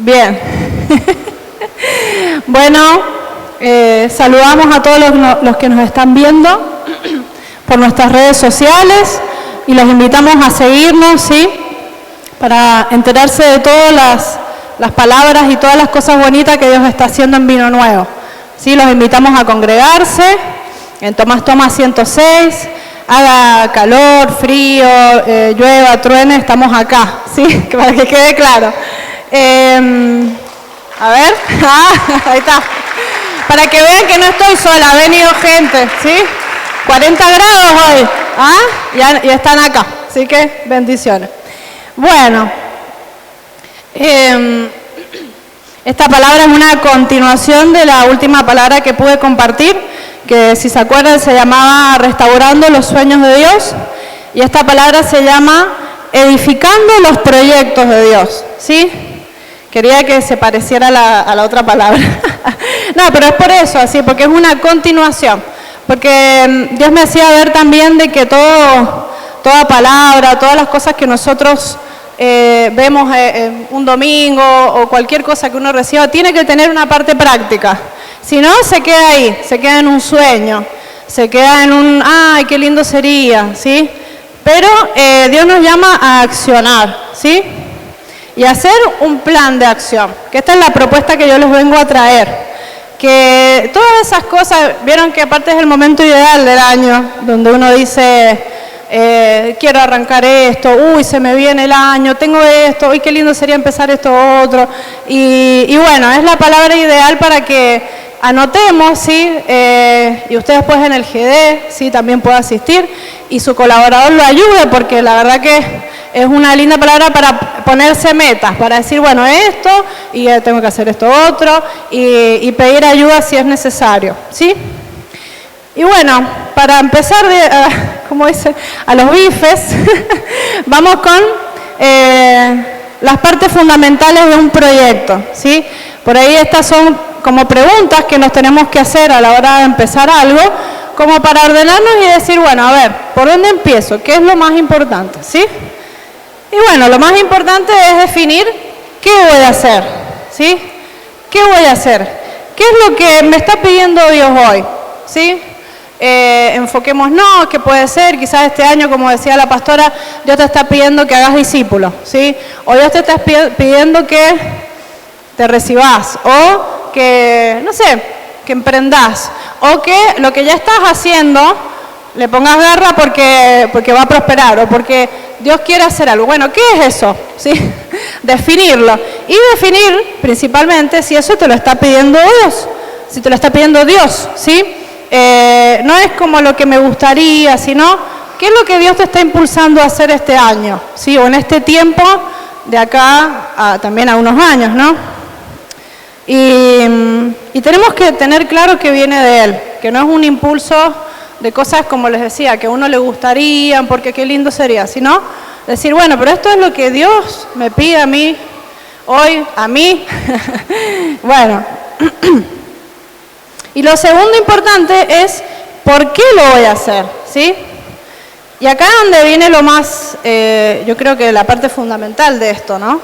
Bien. Bueno, saludamos a todos los que nos están viendo por nuestras redes sociales y los invitamos a seguirnos, ¿sí? Para enterarse de todas las palabras y todas las cosas bonitas que Dios está haciendo en Vino Nuevo. ¿Sí? Los invitamos a congregarse en Tomás Tomás 106, haga calor, frío, llueva, truene, estamos acá, ¿sí? Para que quede claro. A ver, ahí está. Para que vean que no estoy sola, ha venido gente, ¿sí? 40 grados hoy, y están acá, así que bendiciones. Bueno, esta palabra es una continuación de la última palabra que pude compartir, que si se acuerdan se llamaba Restaurando los Sueños de Dios, y esta palabra se llama Edificando los Proyectos de Dios, ¿sí? Quería que se pareciera a la otra palabra. No, pero es por eso, así, porque es una continuación. Porque Dios me hacía ver también de que toda palabra, todas las cosas que nosotros vemos un domingo o cualquier cosa que uno reciba, tiene que tener una parte práctica. Si no, se queda ahí, se queda en un sueño, se queda en un, ¡ay, qué lindo sería! ¿Sí? Pero Dios nos llama a accionar, ¿sí? Y hacer un plan de acción, que esta es la propuesta que yo les vengo a traer. Que todas esas cosas, vieron que aparte es el momento ideal del año, donde uno dice, quiero arrancar esto, uy, se me viene el año, tengo esto, uy, qué lindo sería empezar esto otro. Y bueno, es la palabra ideal para que anotemos, ¿sí? Y usted después en el GD, ¿sí? También puede asistir y su colaborador lo ayude, porque la verdad que es una linda palabra para ponerse metas, para decir, bueno, esto, y tengo que hacer esto otro, y pedir ayuda si es necesario, ¿sí? Y bueno, para empezar, como dice, a los bifes, vamos con las partes fundamentales de un proyecto, ¿sí? Por ahí estas son como preguntas que nos tenemos que hacer a la hora de empezar algo, como para ordenarnos y decir, bueno, a ver, ¿por dónde empiezo? ¿Qué es lo más importante? ¿Sí? Y bueno, lo más importante es definir qué voy a hacer, ¿sí? ¿Qué voy a hacer? ¿Qué es lo que me está pidiendo Dios hoy? ¿Sí? Enfoquémonos, ¿qué puede ser? Quizás este año, como decía la pastora, Dios te está pidiendo que hagas discípulos, ¿sí? O Dios te está pidiendo que te recibas, o que, no sé, que emprendas, o que lo que ya estás haciendo le pongas garra porque va a prosperar, o porque Dios quiere hacer algo. Bueno, ¿qué es eso? ¿Sí? Definirlo. Y definir, principalmente, si eso te lo está pidiendo Dios. Si te lo está pidiendo Dios, ¿sí? No es como lo que me gustaría, sino qué es lo que Dios te está impulsando a hacer este año, ¿sí? O en este tiempo, de acá también a unos años, ¿no? Y tenemos que tener claro que viene de Él, que no es un impulso de cosas, como les decía, que a uno le gustaría, porque qué lindo sería, sino decir, bueno, pero esto es lo que Dios me pide a mí, hoy, a mí. Bueno, y lo segundo importante es, ¿por qué lo voy a hacer? ¿Sí? Y acá es donde viene lo más, yo creo que la parte fundamental de esto, ¿no?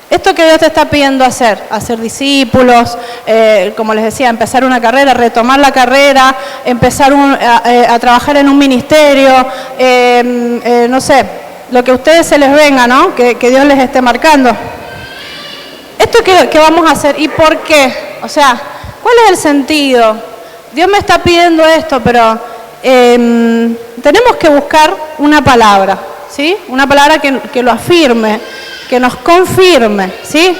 Esto que Dios te está pidiendo hacer discípulos, como les decía, empezar una carrera, retomar la carrera, empezar a trabajar en un ministerio, no sé, lo que a ustedes se les venga, ¿no? Que Dios les esté marcando. ¿Esto qué vamos a hacer? ¿Y por qué? O sea, ¿cuál es el sentido? Dios me está pidiendo esto, pero tenemos que buscar una palabra, ¿sí? Una palabra que lo afirme, que nos confirme, ¿sí?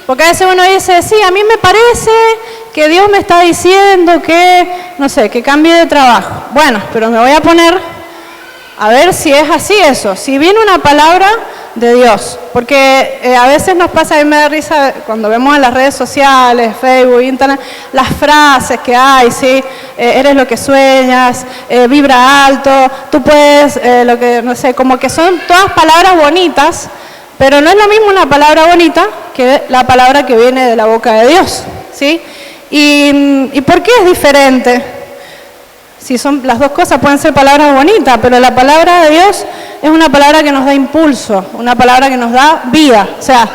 Porque a veces uno dice, sí, a mí me parece que Dios me está diciendo que, no sé, que cambie de trabajo. Bueno, pero me voy a poner a ver si es así eso, si viene una palabra de Dios. Porque a veces nos pasa, a mí me da risa cuando vemos en las redes sociales, Facebook, Internet, las frases que hay, ¿sí? Eres lo que sueñas, vibra alto, tú puedes, lo que, no sé, como que son todas palabras bonitas, pero no es lo mismo una palabra bonita que la palabra que viene de la boca de Dios, ¿sí? ¿Y por qué es diferente? Si son las dos cosas pueden ser palabras bonitas, pero la palabra de Dios es una palabra que nos da impulso, una palabra que nos da vida. O sea,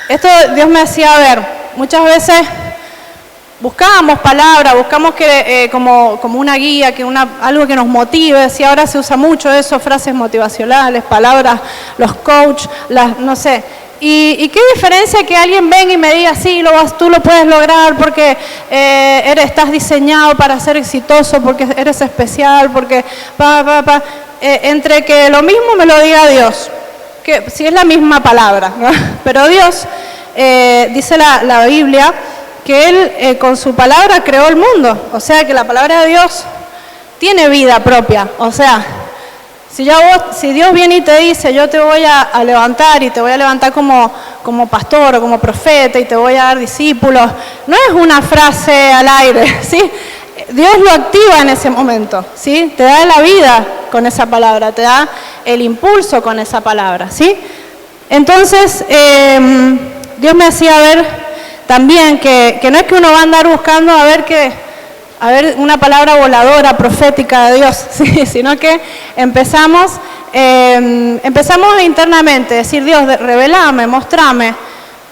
Esto Dios me hacía ver, muchas veces buscamos palabras, buscamos que, como una guía, algo que nos motive. Si ahora se usa mucho eso, frases motivacionales, palabras, los coach, no sé. ¿Y qué diferencia que alguien venga y me diga, sí, tú lo puedes lograr porque estás diseñado para ser exitoso, porque eres especial, porque entre que lo mismo me lo diga Dios, que si es la misma palabra, ¿no? Pero Dios, dice la Biblia, que Él con su palabra creó el mundo, o sea que la palabra de Dios tiene vida propia, o sea, si Dios viene y te dice, yo te voy a levantar y te voy a levantar como pastor o como profeta y te voy a dar discípulos, no es una frase al aire, ¿sí? Dios lo activa en ese momento, ¿sí? Te da la vida con esa palabra, te da el impulso con esa palabra, ¿sí? Entonces, Dios me hacía ver también que no es que uno va a andar buscando a ver una palabra voladora, profética de Dios, ¿sí? Sino que empezamos internamente, decir, Dios, revelame, mostrame,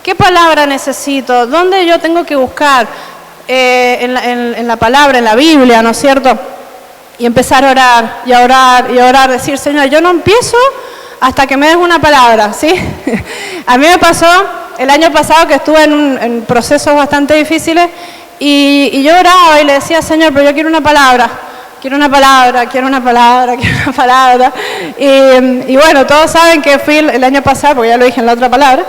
¿qué palabra necesito? ¿Dónde yo tengo que buscar? En la palabra, en la Biblia, ¿no es cierto? Y empezar a orar, y a orar, y a orar, decir, Señor, yo no empiezo hasta que me des una palabra, ¿sí? A mí me pasó el año pasado que estuve en procesos bastante difíciles y yo oraba y le decía, Señor, pero yo quiero una palabra, quiero una palabra, quiero una palabra, quiero una palabra. Y bueno, todos saben que fui el año pasado, porque ya lo dije en la otra palabra,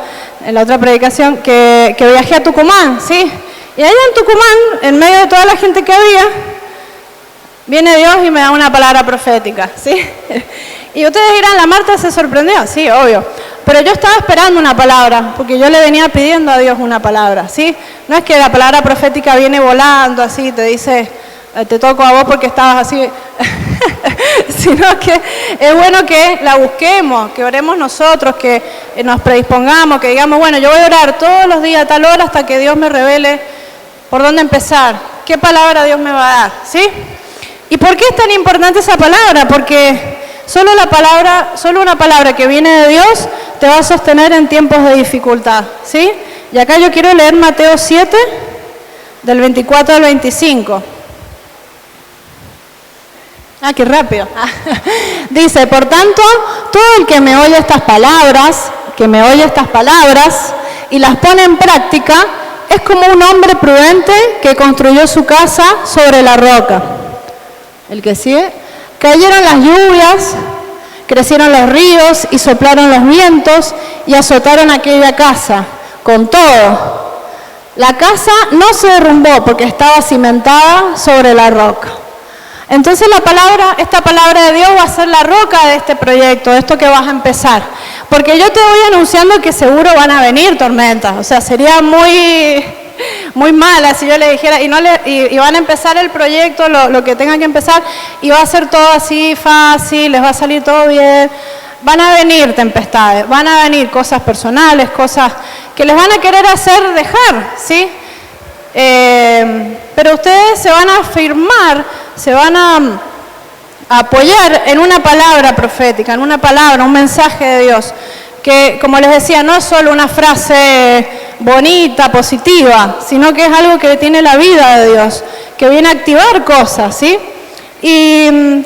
en la otra predicación, que viajé a Tucumán, ¿sí? Y allá en Tucumán, en medio de toda la gente que había, viene Dios y me da una palabra profética, ¿sí? Y ustedes dirán, la Marta se sorprendió, sí, obvio. Pero yo estaba esperando una palabra, porque yo le venía pidiendo a Dios una palabra, ¿sí? No es que la palabra profética viene volando así, te dice, te toco a vos porque estabas así, sino que es bueno que la busquemos, que oremos nosotros, que nos predispongamos, que digamos, bueno, yo voy a orar todos los días a tal hora hasta que Dios me revele por dónde empezar, qué palabra Dios me va a dar, ¿sí? ¿Y por qué es tan importante esa palabra? Porque solo una palabra que viene de Dios te va a sostener en tiempos de dificultad, ¿sí? Y acá yo quiero leer Mateo 7, del 24 al 25. Ah, qué rápido. Dice, por tanto, todo el que me oye estas palabras y las pone en práctica, es como un hombre prudente que construyó su casa sobre la roca. El que sigue. Cayeron las lluvias, crecieron los ríos y soplaron los vientos y azotaron aquella casa. Con todo, la casa no se derrumbó porque estaba cimentada sobre la roca. Entonces esta palabra de Dios va a ser la roca de este proyecto, de esto que vas a empezar. Porque yo te voy anunciando que seguro van a venir tormentas, o sea, sería muy mala si yo le dijera, y van a empezar el proyecto, lo que tengan que empezar, y va a ser todo así fácil, les va a salir todo bien. Van a venir tempestades, van a venir cosas personales, cosas que les van a querer hacer dejar, ¿sí? Pero ustedes se van a afirmar, se van a apoyar en una palabra profética, en una palabra, un mensaje de Dios, que, como les decía, no es solo una frase bonita, positiva, sino que es algo que tiene la vida de Dios, que viene a activar cosas, ¿sí? Y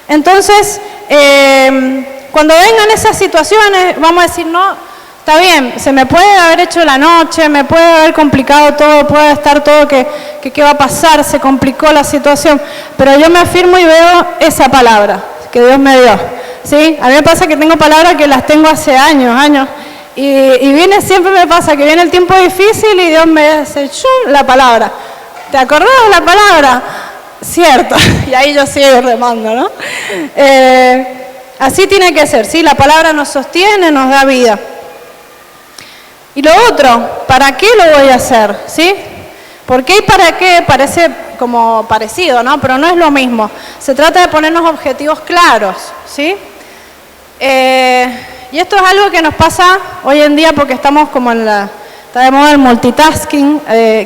entonces, cuando vengan esas situaciones, vamos a decir, no, está bien, se me puede haber hecho la noche, me puede haber complicado todo, puede estar todo que qué va a pasar, se complicó la situación, pero yo me afirmo y veo esa palabra que Dios me dio, ¿sí? A mí me pasa que tengo palabras que las tengo hace años, y siempre me pasa que viene el tiempo difícil y Dios me dice, la palabra, ¿te acordás de la palabra? Cierto, y ahí yo sigo remando, ¿no? Así tiene que ser, ¿sí? La palabra nos sostiene, nos da vida. Y lo otro, ¿para qué lo voy a hacer? ¿Sí? ¿Por qué y para qué? Parece como parecido, ¿no? Pero no es lo mismo. Se trata de ponernos objetivos claros, ¿sí? Y esto es algo que nos pasa hoy en día porque estamos como está de moda el multitasking,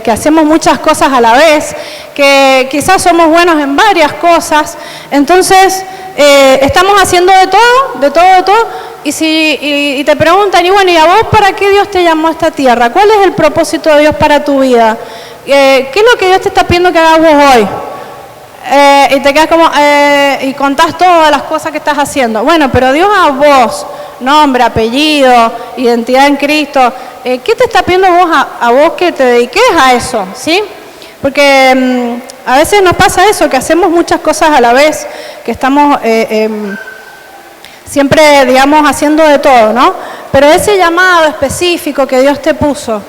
que hacemos muchas cosas a la vez, que quizás somos buenos en varias cosas. Entonces, estamos haciendo de todo, y te preguntan, y bueno, ¿y a vos para qué Dios te llamó a esta tierra? ¿Cuál es el propósito de Dios para tu vida? ¿Qué es lo que Dios te está pidiendo que hagas vos hoy? Y te quedas como, y contás todas las cosas que estás haciendo. Bueno, pero Dios a vos, nombre, apellido, identidad en Cristo, ¿qué te está pidiendo a vos que te dediques a eso? ¿Sí? Porque a veces nos pasa eso, que hacemos muchas cosas a la vez, que estamos siempre, digamos, haciendo de todo, ¿no? Pero ese llamado específico que Dios te puso,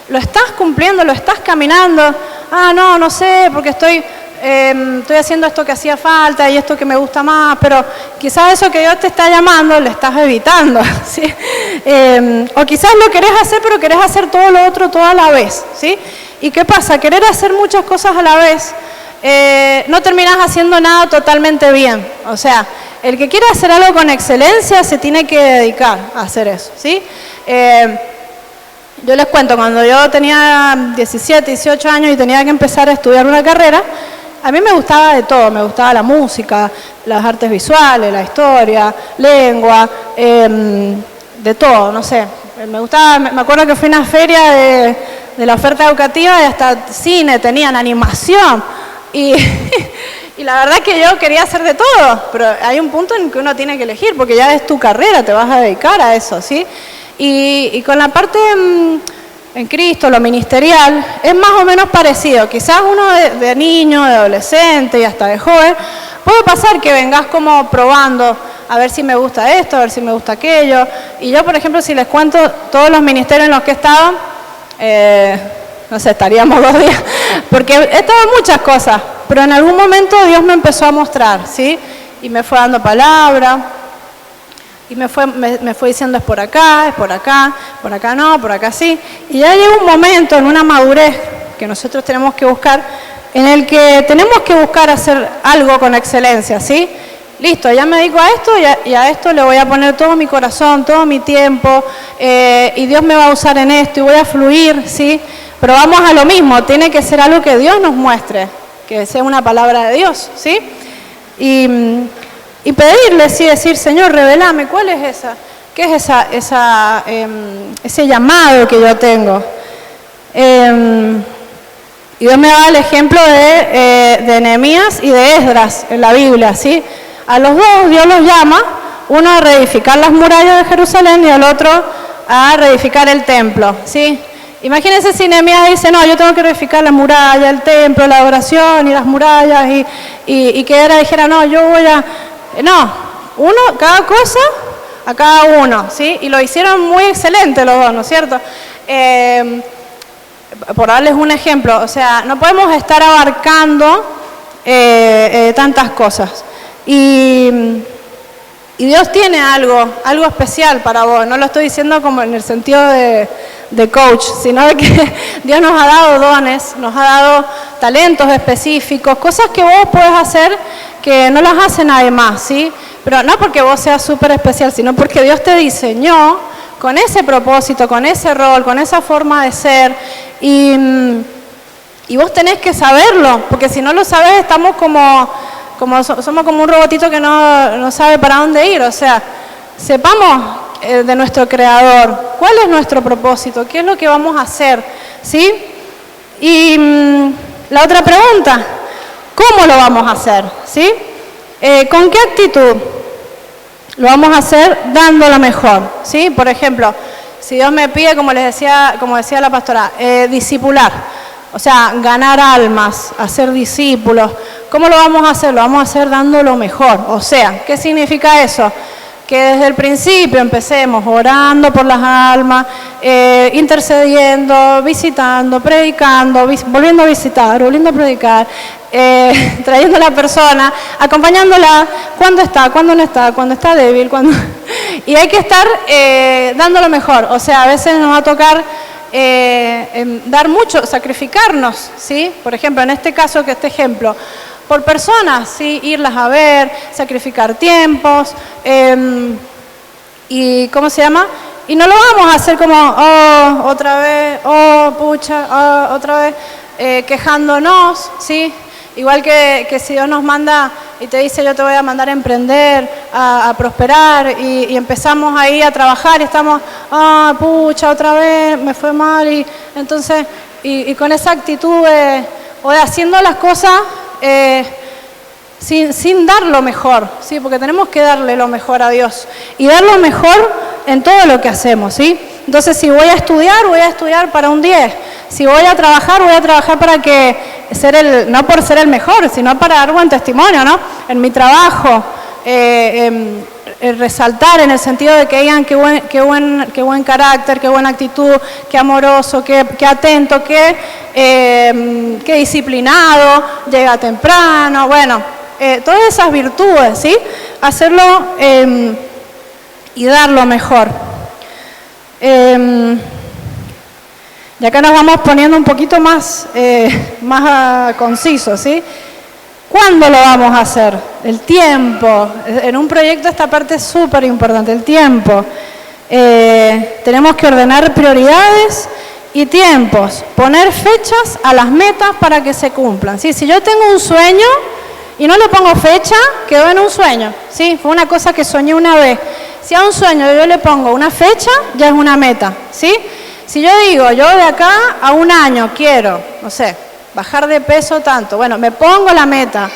¿lo estás cumpliendo? ¿Lo estás caminando? Ah, no sé, porque estoy haciendo esto que hacía falta y esto que me gusta más, pero quizás eso que Dios te está llamando lo estás evitando, ¿sí? O quizás lo querés hacer, pero querés hacer todo lo otro toda la vez, ¿sí? ¿Y qué pasa? Querer hacer muchas cosas a la vez, no terminás haciendo nada totalmente bien. O sea, el que quiere hacer algo con excelencia se tiene que dedicar a hacer eso, ¿sí? Yo les cuento, cuando yo tenía 17, 18 años y tenía que empezar a estudiar una carrera, a mí me gustaba de todo, me gustaba la música, las artes visuales, la historia, lengua, de todo, no sé. Me gustaba, me acuerdo que fui a una feria de la oferta educativa y hasta cine, tenían animación. Y la verdad es que yo quería hacer de todo, pero hay un punto en que uno tiene que elegir, porque ya es tu carrera, te vas a dedicar a eso, ¿sí? Y con la parte en Cristo, lo ministerial, es más o menos parecido. Quizás uno de niño, de adolescente y hasta de joven, puede pasar que vengas como probando a ver si me gusta esto, a ver si me gusta aquello. Y yo, por ejemplo, si les cuento todos los ministerios en los que he estado, no sé, estaríamos 2 días, porque he estado en muchas cosas, pero en algún momento Dios me empezó a mostrar, ¿sí? Y me fue dando palabra, y me fue diciendo es por acá no, por acá sí. Y ya llega un momento, en una madurez que nosotros tenemos que buscar, en el que tenemos que buscar hacer algo con excelencia, ¿sí? Listo, ya me dedico a esto y a esto le voy a poner todo mi corazón, todo mi tiempo, y Dios me va a usar en esto y voy a fluir, ¿sí? Pero vamos a lo mismo, tiene que ser algo que Dios nos muestre, que sea una palabra de Dios, ¿sí? Y pedirle, sí, decir, Señor, revelame, ¿cuál es esa? ¿Qué es ese llamado que yo tengo? Y Dios me da el ejemplo de Nehemías y de Esdras en la Biblia, ¿sí? A los dos Dios los llama, uno a reedificar las murallas de Jerusalén y al otro a reedificar el templo, ¿sí? Imagínense si Nehemías dice, no, yo tengo que reedificar la muralla, el templo, la adoración y las murallas, y que era dijera, no, yo voy a... No, cada cosa a cada uno, ¿sí? Y lo hicieron muy excelente los dos, ¿no es cierto? Por darles un ejemplo, o sea, no podemos estar abarcando tantas cosas. Y Dios tiene algo especial para vos. No lo estoy diciendo como en el sentido de coach, sino de que Dios nos ha dado dones, nos ha dado talentos específicos, cosas que vos podés hacer que no las hace nadie más, ¿sí? Pero no porque vos seas súper especial, sino porque Dios te diseñó con ese propósito, con ese rol, con esa forma de ser, y vos tenés que saberlo, porque si no lo sabés estamos somos como un robotito que no sabe para dónde ir. O sea, sepamos de nuestro Creador, cuál es nuestro propósito, qué es lo que vamos a hacer, ¿sí? Y la otra pregunta, ¿cómo lo vamos a hacer? ¿Sí? ¿Con qué actitud? Lo vamos a hacer dando lo mejor, ¿sí? Por ejemplo, si Dios me pide, como decía la pastora, discipular, o sea, ganar almas, hacer discípulos, ¿cómo lo vamos a hacer? Lo vamos a hacer dando lo mejor. O sea, ¿qué significa eso? Que desde el principio empecemos orando por las almas, intercediendo, visitando, predicando, volviendo a visitar, volviendo a predicar, trayendo a la persona, acompañándola cuando está, cuando no está, cuando está débil, y hay que estar dando lo mejor. O sea, a veces nos va a tocar dar mucho, sacrificarnos, ¿sí? Por ejemplo, en este caso, por personas, ¿sí? Irlas a ver, sacrificar tiempos, y ¿cómo se llama? Y no lo vamos a hacer como, otra vez, pucha, otra vez, quejándonos, ¿sí? Igual que si Dios nos manda y te dice yo te voy a mandar a emprender, a prosperar y empezamos ahí a trabajar y estamos, pucha, otra vez me fue mal y entonces, y con esa actitud de haciendo las cosas sin dar lo mejor, ¿sí? Porque tenemos que darle lo mejor a Dios y dar lo mejor en todo lo que hacemos, ¿sí? Entonces, si voy a estudiar para un 10. Si voy a trabajar para no por ser el mejor, sino para dar buen testimonio, ¿no? En mi trabajo, resaltar en el sentido de que digan qué buen carácter, qué buena actitud, qué amoroso, qué atento, qué disciplinado, llega temprano, bueno, todas esas virtudes, ¿sí? Hacerlo y dar lo mejor. Y acá nos vamos poniendo un poquito más concisos, ¿sí? ¿Cuándo lo vamos a hacer? El tiempo. En un proyecto esta parte es súper importante, el tiempo. Tenemos que ordenar prioridades y tiempos, poner fechas a las metas para que se cumplan, ¿sí? Si yo tengo un sueño y no le pongo fecha, quedó en un sueño, ¿sí? Fue una cosa que soñé una vez. Si a un sueño yo le pongo una fecha, ya es una meta, ¿sí? Si yo digo, yo de acá a un año quiero, no sé, bajar de peso tanto, bueno, me pongo la meta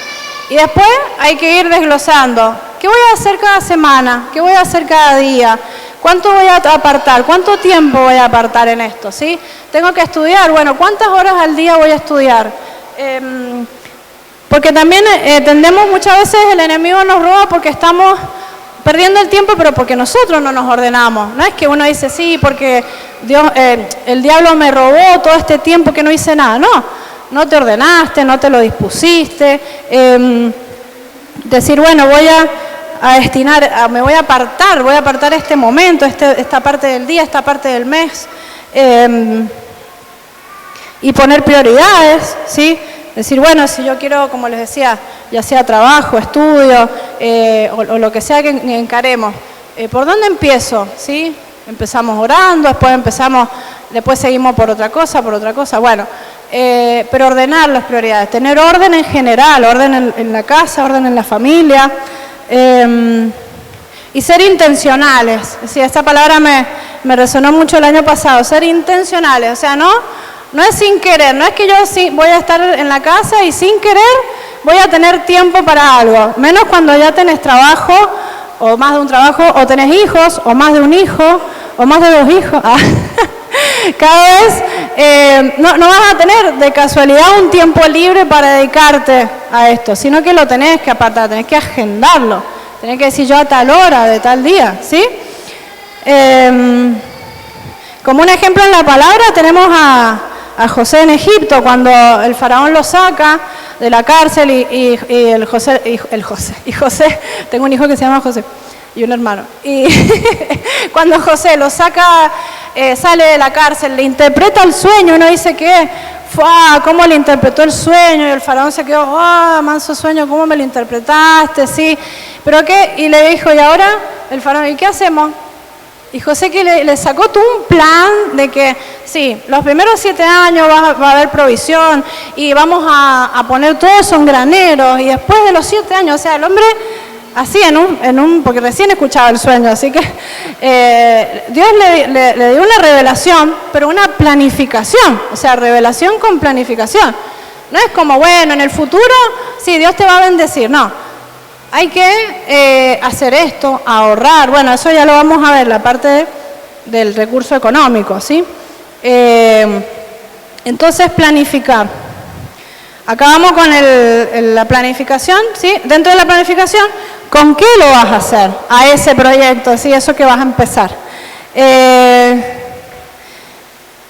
y después hay que ir desglosando. ¿Qué voy a hacer cada semana? ¿Qué voy a hacer cada día? ¿Cuánto voy a apartar? ¿Cuánto tiempo voy a apartar en esto? ¿Sí? Tengo que estudiar, bueno, ¿cuántas horas al día voy a estudiar? Porque también tendemos muchas veces, el enemigo nos roba porque estamos perdiendo el tiempo, pero porque nosotros no nos ordenamos. No es que uno dice, sí, porque Dios, el diablo me robó todo este tiempo que no hice nada. No te ordenaste, no te lo dispusiste. Decir, bueno, voy a destinar, me voy a apartar este momento, esta parte del día, esta parte del mes. Y poner prioridades, ¿sí? Decir, bueno, si yo quiero, como les decía, ya sea trabajo, estudio, o lo que sea que encaremos, ¿por dónde empiezo? ¿Sí? Empezamos orando, después seguimos por otra cosa, bueno, pero ordenar las prioridades, tener orden en general, orden en la casa, orden en la familia, y ser intencionales. Sí, esta palabra me resonó mucho el año pasado, ser intencionales, o sea, no es sin querer, no es que yo voy a estar en la casa y sin querer voy a tener tiempo para algo, menos cuando ya tenés trabajo, o más de un trabajo, o tenés hijos, o más de un hijo, o más de 2 hijos. Cada vez no vas a tener de casualidad un tiempo libre para dedicarte a esto, sino que lo tenés que apartar, tenés que agendarlo, tenés que decir yo a tal hora, de tal día, ¿sí? Como un ejemplo en la palabra tenemos a José en Egipto, cuando el faraón lo saca de la cárcel y José, tengo un hijo que se llama José y un hermano, y cuando José lo saca, sale de la cárcel, le interpreta el sueño, uno dice que cómo le interpretó el sueño, y el faraón se quedó, manso sueño, ¿cómo me lo interpretaste? Sí, pero qué, y le dijo, y ahora el faraón, ¿y qué hacemos? Y José que le sacó todo un plan de que, sí, los primeros 7 años va a haber provisión y vamos a poner todo eso en graneros, y después de los 7 años, o sea, el hombre así porque recién escuchaba el sueño, así que Dios le dio una revelación, pero una planificación, o sea, revelación con planificación. No es como, bueno, en el futuro, sí, Dios te va a bendecir, no. Hay que hacer esto, ahorrar. Bueno, eso ya lo vamos a ver, la parte del recurso económico, ¿sí? Entonces, planificar. Acá vamos con la planificación, ¿sí? Dentro de la planificación, ¿con qué lo vas a hacer a ese proyecto, ¿sí? Eso que vas a empezar.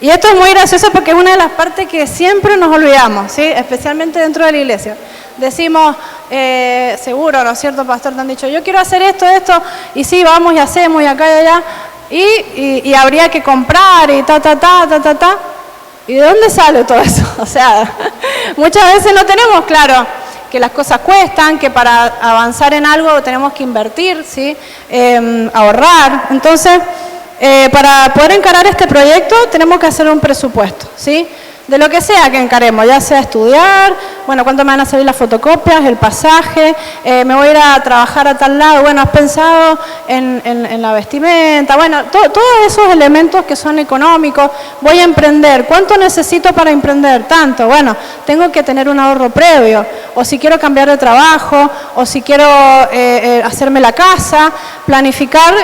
Y esto es muy gracioso porque es una de las partes que siempre nos olvidamos, ¿sí? Especialmente dentro de la iglesia. Decimos, seguro, ¿no es cierto, pastor? Te han dicho, yo quiero hacer esto, y sí, vamos y hacemos, y acá y allá, y habría que comprar, y ta. ¿Y de dónde sale todo eso? O sea, muchas veces no tenemos claro que las cosas cuestan, que para avanzar en algo tenemos que invertir, ¿sí? Ahorrar. Entonces, para poder encarar este proyecto tenemos que hacer un presupuesto, ¿sí? de lo que sea que encaremos, ya sea estudiar, bueno, cuánto me van a salir las fotocopias, el pasaje, me voy a ir a trabajar a tal lado, bueno, has pensado en la vestimenta, bueno, todos esos elementos que son económicos, voy a emprender, ¿cuánto necesito para emprender? Tanto, bueno, tengo que tener un ahorro previo, o si quiero cambiar de trabajo, o si quiero hacerme la casa, planificar,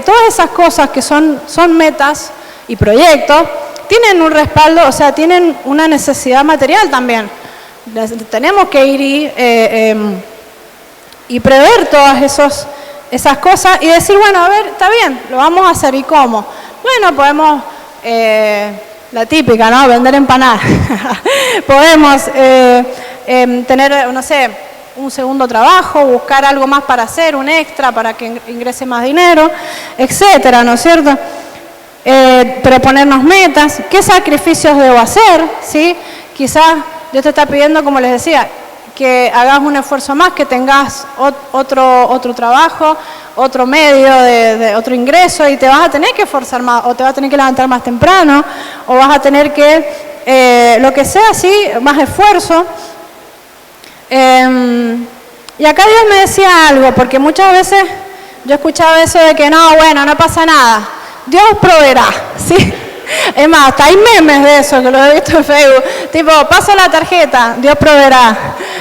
todas esas cosas que son metas y proyectos, tienen un respaldo, o sea, tienen una necesidad material también. Tenemos que ir y prever todas esas cosas y decir, bueno, a ver, está bien, lo vamos a hacer. ¿Y cómo? Bueno, podemos, la típica, ¿no? Vender empanadas. Podemos tener, no sé, un segundo trabajo, buscar algo más para hacer, un extra para que ingrese más dinero, etcétera, ¿no es cierto? Proponernos metas, qué sacrificios debo hacer, ¿sí? Quizás Dios te está pidiendo, como les decía, que hagas un esfuerzo más, que tengas otro trabajo, otro medio, de otro ingreso, y te vas a tener que esforzar más, o te vas a tener que levantar más temprano, o vas a tener que, lo que sea, sí, más esfuerzo. Y acá Dios me decía algo, porque muchas veces yo he escuchado eso de que no, bueno, no pasa nada. Dios proveerá, ¿sí? Es más, hasta hay memes de eso, que lo he visto en Facebook. Tipo, paso la tarjeta, Dios proveerá.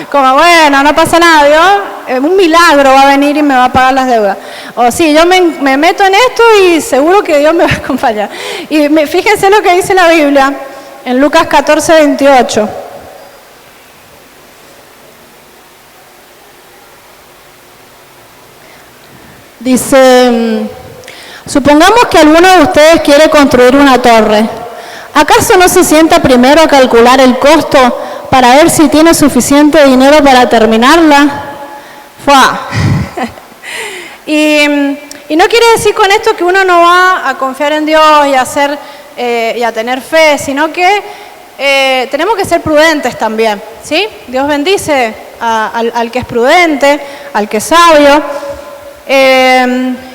Como, bueno, no pasa nada, Dios, un milagro va a venir y me va a pagar las deudas. O sí, yo me meto en esto y seguro que Dios me va a acompañar. Y fíjense lo que dice la Biblia en Lucas 14, 28. Dice... Supongamos que alguno de ustedes quiere construir una torre. ¿Acaso no se sienta primero a calcular el costo para ver si tiene suficiente dinero para terminarla? ¡Fua! Y no quiere decir con esto que uno no va a confiar en Dios y a tener fe, sino que tenemos que ser prudentes también, ¿sí? Dios bendice al que es prudente, al que es sabio.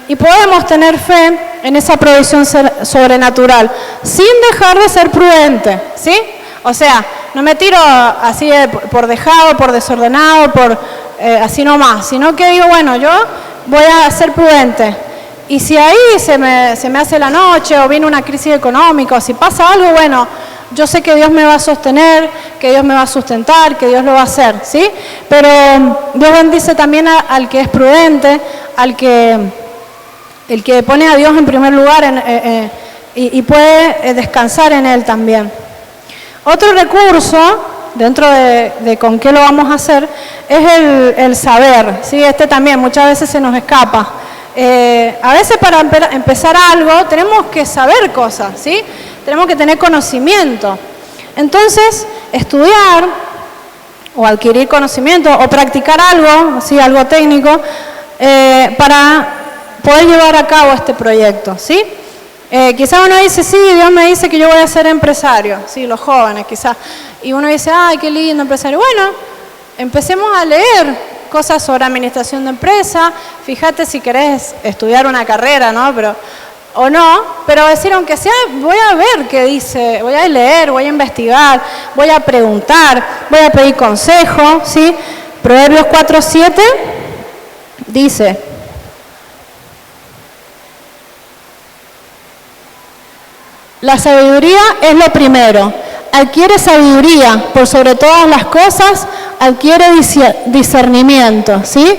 Y podemos tener fe en esa provisión sobrenatural, sin dejar de ser prudente, ¿sí? O sea, no me tiro así por dejado, por desordenado, así nomás, sino que digo, bueno, yo voy a ser prudente. Y si ahí se me hace la noche, o viene una crisis económica, o si pasa algo, bueno, yo sé que Dios me va a sostener, que Dios me va a sustentar, que Dios lo va a hacer, ¿sí? Pero Dios bendice también al que es prudente, el que pone a Dios en primer lugar y puede descansar en Él también. Otro recurso, dentro de con qué lo vamos a hacer, es el saber, ¿sí? Este también muchas veces se nos escapa. A veces para empezar algo tenemos que saber cosas, ¿sí? Tenemos que tener conocimiento. Entonces, estudiar o adquirir conocimiento o practicar algo, ¿sí? Algo técnico, para poder llevar a cabo este proyecto, ¿sí? Quizás uno dice, sí, Dios me dice que yo voy a ser empresario, sí, los jóvenes quizás, y uno dice, ay, qué lindo empresario. Bueno, empecemos a leer cosas sobre administración de empresa, fíjate si querés estudiar una carrera, ¿no? Pero decir, aunque sea, voy a ver qué dice, voy a leer, voy a investigar, voy a preguntar, voy a pedir consejo, ¿sí? Proverbios 4:7 dice, la sabiduría es lo primero. Adquiere sabiduría, por sobre todas las cosas, adquiere discernimiento, ¿sí?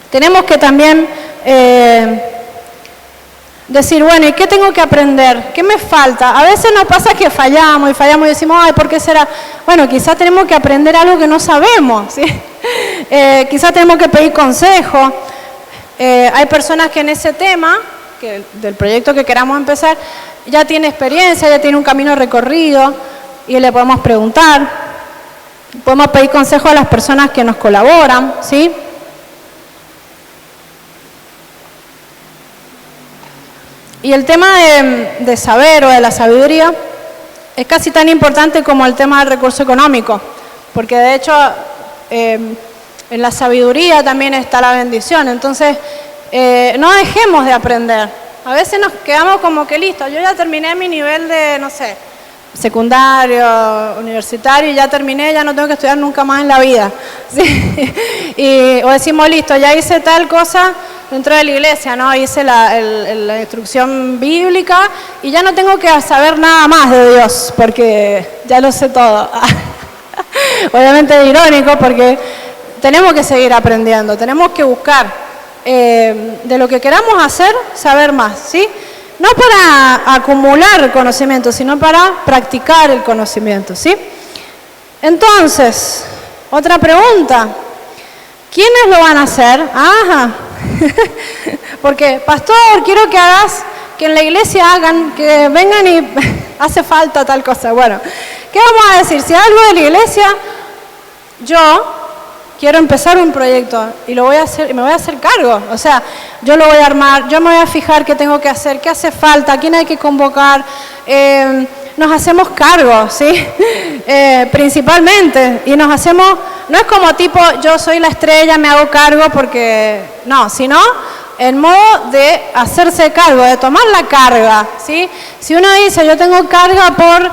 Tenemos que también decir, bueno, ¿y qué tengo que aprender? ¿Qué me falta? A veces nos pasa que fallamos y decimos, ay, ¿por qué será? Bueno, quizás tenemos que aprender algo que no sabemos, ¿sí? Quizás tenemos que pedir consejo. Hay personas que en ese tema, del proyecto que queramos empezar, ya tiene experiencia, ya tiene un camino recorrido y le podemos preguntar. Podemos pedir consejo a las personas que nos colaboran, ¿sí? Y el tema de saber o de la sabiduría es casi tan importante como el tema del recurso económico, porque de hecho en la sabiduría también está la bendición. Entonces, no dejemos de aprender. A veces nos quedamos como que listo, yo ya terminé mi nivel de, no sé, secundario, universitario, y ya terminé, ya no tengo que estudiar nunca más en la vida. ¿Sí? O decimos, listo, ya hice tal cosa dentro de la iglesia, ¿no? Hice la instrucción bíblica y ya no tengo que saber nada más de Dios, porque ya lo sé todo. Obviamente es irónico, porque tenemos que seguir aprendiendo, tenemos que buscar de lo que queramos hacer, saber más, ¿sí? No para acumular conocimiento, sino para practicar el conocimiento, ¿sí? Entonces, otra pregunta. ¿Quiénes lo van a hacer? Ajá. Porque, pastor, quiero que hagas, que en la iglesia hagan, que vengan y hace falta tal cosa. Bueno, ¿qué vamos a decir? Si algo de la iglesia, yo quiero empezar un proyecto y lo voy a hacer, y me voy a hacer cargo. O sea, yo lo voy a armar, yo me voy a fijar qué tengo que hacer, qué hace falta, quién hay que convocar. Nos hacemos cargo, ¿sí? Principalmente. Y nos hacemos, no es como tipo, yo soy la estrella, me hago cargo porque, no, sino en modo de hacerse cargo, de tomar la carga, ¿sí? Si uno dice, yo tengo carga por,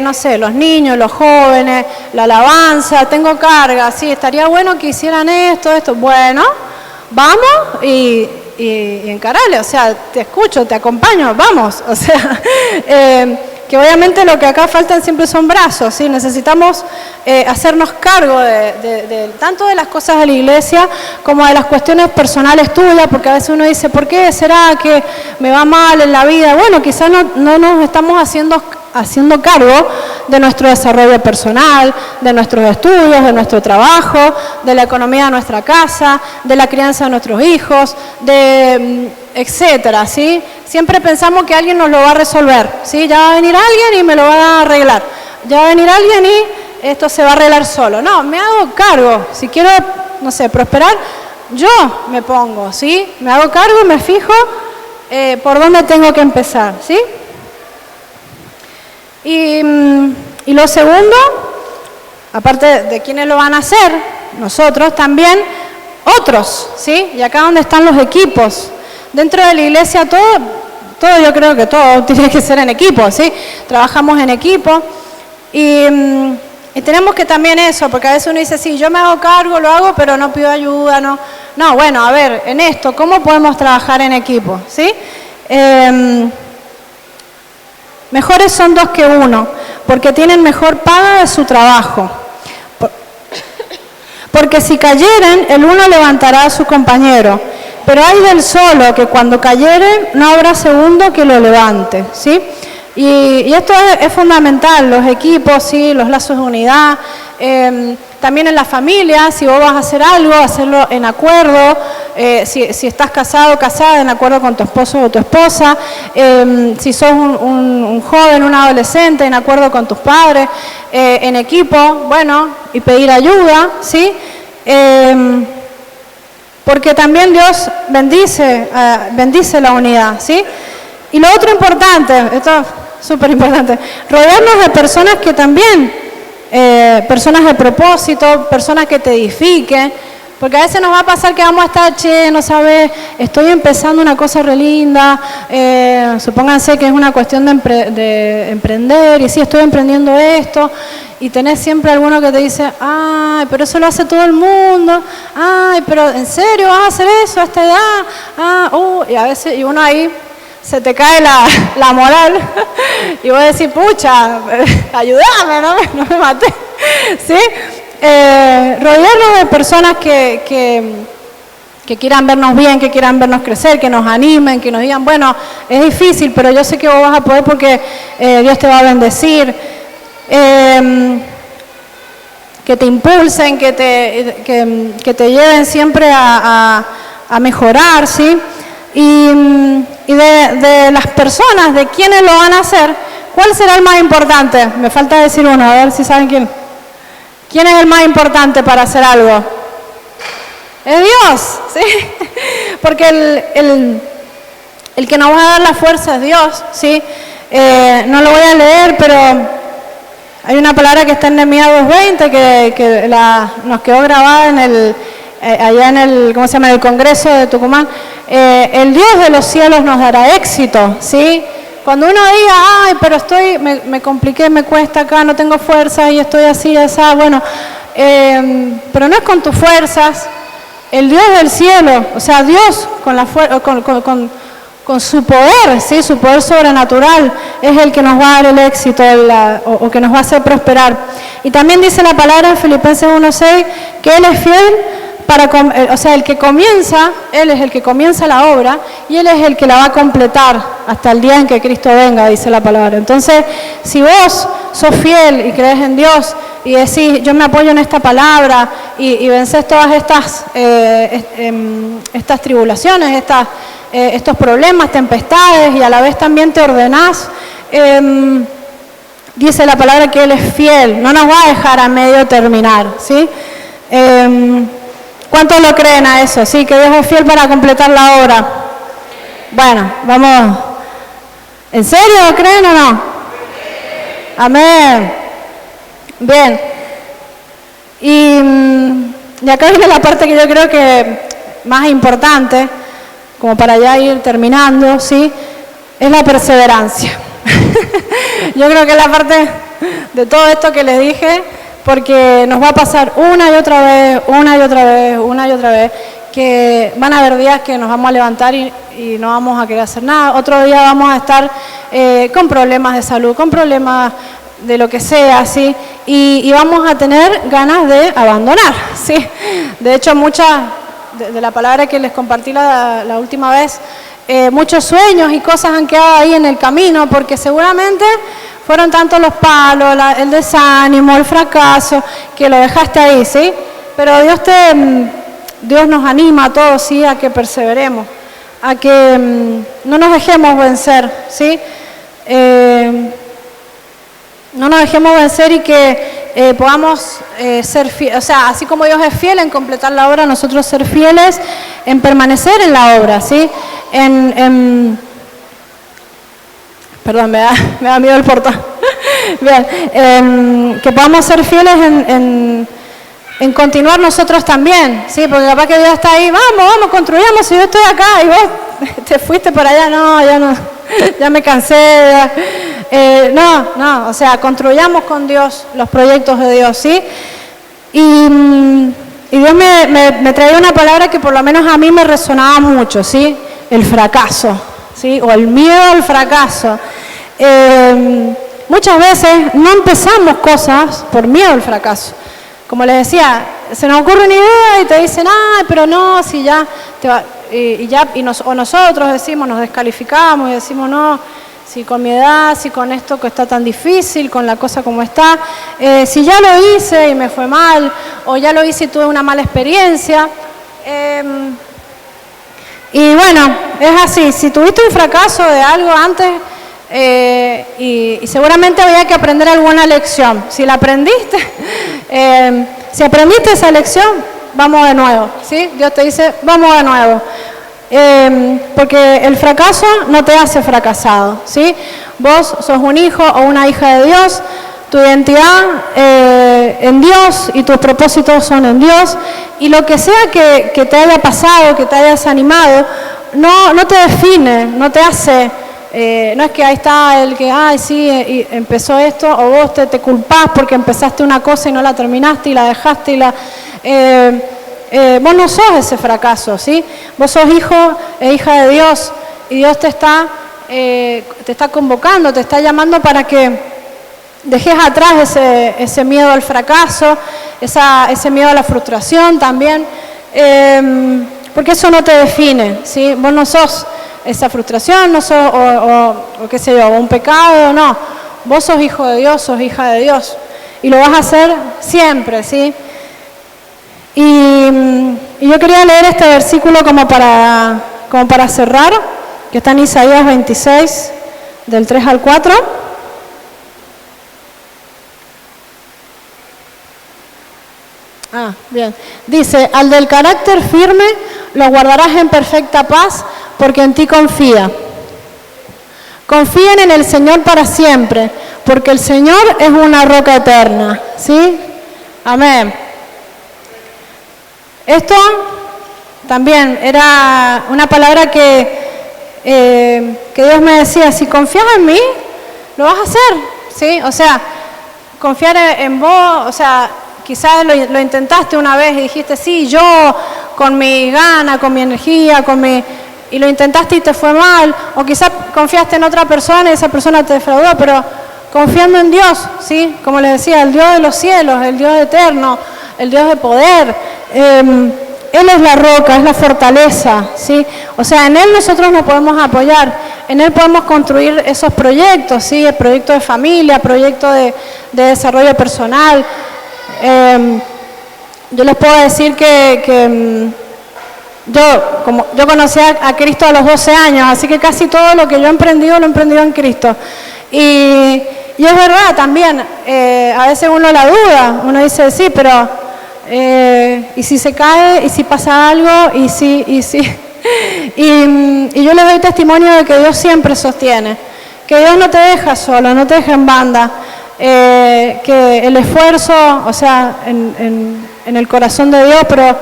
no sé, los niños, los jóvenes, la alabanza, tengo carga, sí, estaría bueno que hicieran esto, bueno, vamos y encarale, o sea, te escucho, te acompaño, vamos, o sea, que obviamente lo que acá faltan siempre son brazos, ¿sí? Necesitamos hacernos cargo tanto de las cosas de la iglesia como de las cuestiones personales tuyas, porque a veces uno dice, ¿por qué será que me va mal en la vida? Bueno, quizás no nos estamos haciendo cargo de nuestro desarrollo personal, de nuestros estudios, de nuestro trabajo, de la economía de nuestra casa, de la crianza de nuestros hijos, etcétera, ¿sí? Siempre pensamos que alguien nos lo va a resolver, ¿sí? Ya va a venir alguien y me lo va a arreglar. Ya va a venir alguien y esto se va a arreglar solo. No, me hago cargo. Si quiero, no sé, prosperar, yo me pongo, ¿sí? Me hago cargo y me fijo por dónde tengo que empezar, ¿sí? Y lo segundo, aparte de quiénes lo van a hacer, nosotros también, otros, ¿sí? Y acá donde están los equipos. Dentro de la iglesia todo yo creo que todo tiene que ser en equipo, ¿sí? Trabajamos en equipo y tenemos que también eso, porque a veces uno dice, sí, yo me hago cargo, lo hago, pero no pido ayuda, no. No, bueno, a ver, en esto, ¿cómo podemos trabajar en equipo, ¿sí? Mejores son dos que uno, porque tienen mejor paga de su trabajo. Porque si cayeren, el uno levantará a su compañero. Pero hay del solo, que cuando cayere, no habrá segundo que lo levante, ¿sí? Y esto es fundamental, los equipos, ¿sí? Los lazos de unidad. También en la familia, si vos vas a hacer algo, hacerlo en acuerdo. Si estás casado o casada, en acuerdo con tu esposo o tu esposa. Si sos un joven, un adolescente, en acuerdo con tus padres. En equipo, bueno, y pedir ayuda, ¿sí? Porque también Dios bendice la unidad, ¿sí? Y lo otro importante, esto es súper importante, rodearnos de personas que también, personas de propósito, personas que te edifiquen, porque a veces nos va a pasar que vamos a estar, che, no sabes, estoy empezando una cosa re linda, supónganse que es una cuestión de emprender, y sí, estoy emprendiendo esto, y tenés siempre alguno que te dice, ay, pero eso lo hace todo el mundo, ay, pero ¿en serio vas a hacer eso a esta edad? Y a veces, y uno ahí se te cae la moral, y vos decís, pucha, ayúdame, no me maté, ¿sí? Rodearnos de personas que quieran vernos bien, que quieran vernos crecer, que nos animen, que nos digan, bueno, es difícil, pero yo sé que vos vas a poder porque Dios te va a bendecir. Que te impulsen, que te lleven siempre a mejorar, ¿sí? Y de las personas, de quienes lo van a hacer, ¿cuál será el más importante? Me falta decir uno, a ver si saben quién. ¿Quién es el más importante para hacer algo? Es Dios, ¿sí? Porque el que nos va a dar la fuerza es Dios, ¿sí? No lo voy a leer, pero hay una palabra que está en Nehemías 2:20 que nos quedó grabada allá en el ¿cómo se llama? En el Congreso de Tucumán. El Dios de los cielos nos dará éxito, ¿sí? Cuando uno diga, ay, pero me compliqué, me cuesta acá, no tengo fuerzas y estoy así, esa, bueno, pero no es con tus fuerzas. El Dios del cielo, o sea, Dios con su poder, ¿sí? Su poder sobrenatural es el que nos va a dar el éxito o que nos va a hacer prosperar. Y también dice la palabra en Filipenses 1:6 que Él es fiel o sea, el que comienza, Él es el que comienza la obra y Él es el que la va a completar hasta el día en que Cristo venga, dice la palabra. Entonces, si vos sos fiel y crees en Dios y decís, yo me apoyo en esta palabra y vences todas estas tribulaciones, estos problemas, tempestades, y a la vez también te ordenás, dice la palabra que Él es fiel, no nos va a dejar a medio terminar, ¿sí? ¿Cuántos lo creen a eso? Sí, que Dios es fiel para completar la obra. Bueno, vamos. ¿En serio lo creen o no? Amén. Bien. Y acá viene la parte que yo creo que más importante, como para ya ir terminando, ¿sí? Es la perseverancia. Yo creo que es la parte de todo esto que les dije, porque nos va a pasar una y otra vez, que van a haber días que nos vamos a levantar y no vamos a querer hacer nada. Otro día vamos a estar con problemas de salud, con problemas de lo que sea, ¿sí? Y vamos a tener ganas de abandonar, ¿sí? De hecho, muchas de la palabra que les compartí la última vez, muchos sueños y cosas han quedado ahí en el camino, porque seguramente fueron tantos los palos, el desánimo, el fracaso, que lo dejaste ahí, ¿sí? Pero Dios nos anima a todos, ¿sí? A que perseveremos, a que no nos dejemos vencer, ¿sí? No nos dejemos vencer y que podamos ser fieles, o sea, así como Dios es fiel en completar la obra, nosotros ser fieles en permanecer en la obra, ¿sí? Perdón, me da miedo el portón. Bien, que podamos ser fieles en continuar nosotros también, ¿sí? Porque capaz que Dios está ahí, vamos, construyamos, si yo estoy acá y vos te fuiste para allá, no, ya me cansé, no, o sea, construyamos con Dios los proyectos de Dios, ¿sí? Y Dios me traía una palabra que por lo menos a mí me resonaba mucho, ¿sí? El fracaso, ¿sí? O el miedo al fracaso. Muchas veces no empezamos cosas por miedo al fracaso. Como les decía, se nos ocurre una idea y te dicen, pero no, si ya te va, o nosotros decimos, nos descalificamos y decimos, no, si con mi edad, si con esto que está tan difícil, con la cosa como está, si ya lo hice y me fue mal, o ya lo hice y tuve una mala experiencia. Y bueno, es así, si tuviste un fracaso de algo antes, y seguramente había que aprender alguna lección. Si la aprendiste, si aprendiste esa lección, vamos de nuevo, ¿sí? Dios te dice, vamos de nuevo. Porque el fracaso no te hace fracasado, ¿sí? Vos sos un hijo o una hija de Dios, tu identidad en Dios y tus propósitos son en Dios, y lo que sea que te haya pasado, que te haya desanimado, no te define, no te hace... no es que ahí está el que, sí, y empezó esto, o vos te culpás porque empezaste una cosa y no la terminaste y la dejaste vos no sos ese fracaso, ¿sí? Vos sos hijo e hija de Dios y Dios te está convocando, te está llamando para que dejes atrás ese miedo al fracaso, ese miedo a la frustración también, porque eso no te define, ¿sí? Vos no sos esa frustración, no sos, o qué sé yo, un pecado, no. Vos sos hijo de Dios, sos hija de Dios. Y lo vas a hacer siempre, ¿sí? Y yo quería leer este versículo como para cerrar, que está en Isaías 26, del 3 al 4. Bien. Dice, al del carácter firme lo guardarás en perfecta paz, porque en ti confía. Confíen en el Señor para siempre, porque el Señor es una roca eterna. ¿Sí? Amén. Esto también era una palabra que que Dios me decía, si confías en mí, lo vas a hacer, ¿sí? O sea, confiar en vos, o sea, quizás lo intentaste una vez y dijiste, sí, yo con mi gana, con mi energía, y lo intentaste y te fue mal, o quizás confiaste en otra persona y esa persona te defraudó, pero confiando en Dios, ¿sí? Como les decía, el Dios de los cielos, el Dios eterno, el Dios de poder, Él es la roca, es la fortaleza, ¿sí? O sea, en Él nosotros nos podemos apoyar, en Él podemos construir esos proyectos, ¿sí? El proyecto de familia, proyecto de desarrollo personal. Yo les puedo decir que yo conocí a Cristo a los 12 años, así que casi todo lo que yo he emprendido, lo he emprendido en Cristo. Y es verdad también, a veces uno la duda, uno dice, sí, pero y si se cae, y si pasa algo, y yo les doy testimonio de que Dios siempre sostiene, que Dios no te deja solo, no te deja en banda, que el esfuerzo, o sea, en el corazón de Dios, pero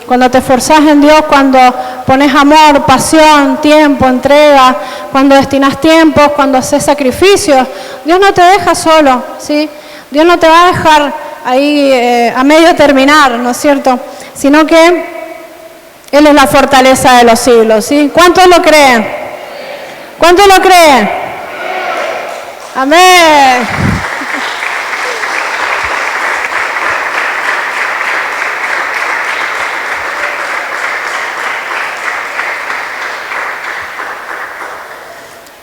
cuando te esforzás en Dios, cuando pones amor, pasión, tiempo, entrega, cuando destinas tiempos, cuando haces sacrificios, Dios no te deja solo, ¿sí? Dios no te va a dejar ahí a medio terminar, ¿no es cierto? Sino que Él es la fortaleza de los siglos, ¿sí? ¿Cuántos lo creen? ¿Cuántos lo creen? Amén.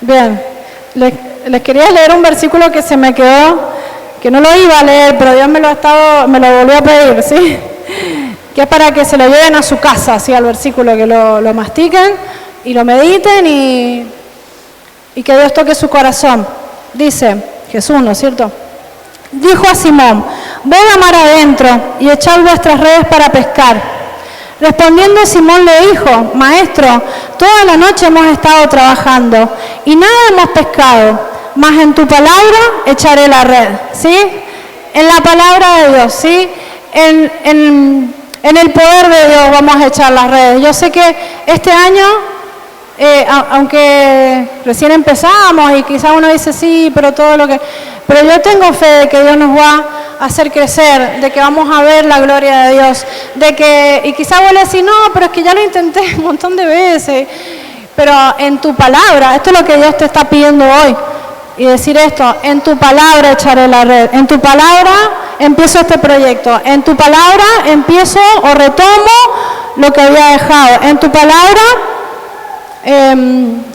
Bien, les quería leer un versículo que se me quedó, que no lo iba a leer, pero Dios me lo volvió a pedir, ¿sí? Que es para que se lo lleven a su casa, ¿sí? Al versículo, que lo mastiquen y lo mediten y que Dios toque su corazón. Dice Jesús, ¿no es cierto? Dijo a Simón, ved a mar adentro y echad vuestras redes para pescar. Respondiendo Simón le dijo, Maestro, toda la noche hemos estado trabajando y nada hemos pescado, mas en tu palabra echaré la red, ¿sí? En la palabra de Dios, ¿sí? En el poder de Dios vamos a echar las redes. Yo sé que este año, aunque recién empezamos y quizá uno dice sí, pero yo tengo fe de que Dios nos va a hacer crecer, de que vamos a ver la gloria de Dios, y quizá vuelve a decir, no, pero es que ya lo intenté un montón de veces, pero en tu palabra, esto es lo que Dios te está pidiendo hoy, y decir esto, en tu palabra echaré la red, en tu palabra empiezo este proyecto, en tu palabra empiezo o retomo lo que había dejado, en tu palabra,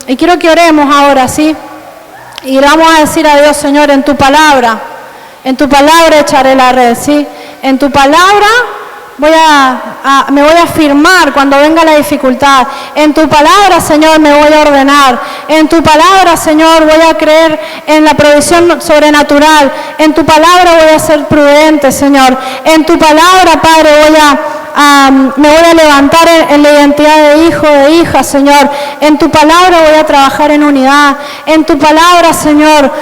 y quiero que oremos ahora, ¿sí? Y le vamos a decir a Dios, Señor, en tu palabra echaré la red, ¿sí? En tu palabra me voy a afirmar cuando venga la dificultad. En tu palabra, Señor, me voy a ordenar. En tu palabra, Señor, voy a creer en la provisión sobrenatural. En tu palabra voy a ser prudente, Señor. En tu palabra, Padre, me voy a levantar en la identidad de hijo, de hija, Señor. En tu palabra voy a trabajar en unidad. En tu palabra, Señor,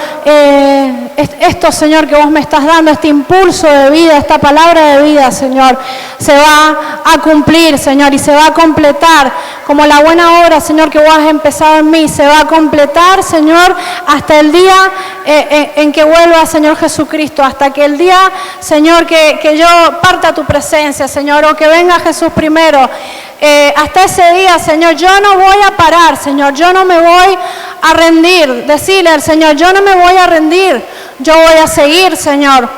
esto, Señor, que vos me estás dando, este impulso de vida, esta palabra de vida, Señor, se va a cumplir, Señor, y se va a completar como la buena obra, Señor, que vos has empezado en mí. Se va a completar, Señor, hasta el día en que vuelva, Señor Jesucristo, hasta que el día, Señor, que yo parta a tu presencia, Señor, o que venga Jesús primero. Hasta ese día, Señor, yo no voy a parar, Señor, yo no me voy a rendir. Decirle al Señor, yo no me voy a rendir, yo voy a seguir, Señor.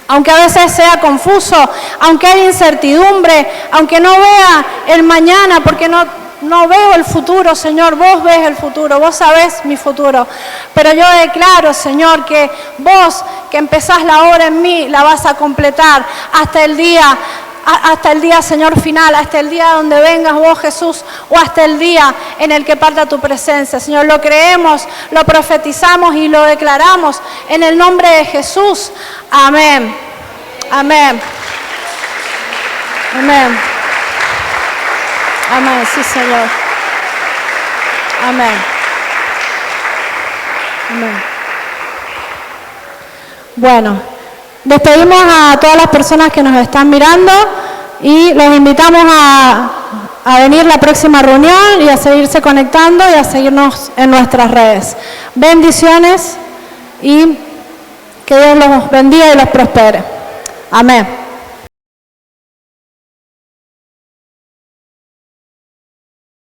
Aunque a veces sea confuso, aunque haya incertidumbre, aunque no vea el mañana, porque no veo el futuro, Señor, vos ves el futuro, vos sabés mi futuro. Pero yo declaro, Señor, que vos que empezás la obra en mí, la vas a completar hasta el día, Señor, final, hasta el día donde vengas vos, Jesús, o hasta el día en el que parta tu presencia. Señor, lo creemos, lo profetizamos y lo declaramos en el nombre de Jesús. Amén. Amén. Amén. Amén, sí, Señor. Amén. Amén. Bueno, despedimos a todas las personas que nos están mirando y los invitamos venir la próxima reunión y a seguirse conectando y a seguirnos en nuestras redes. Bendiciones y que Dios los bendiga y los prospere. Amén.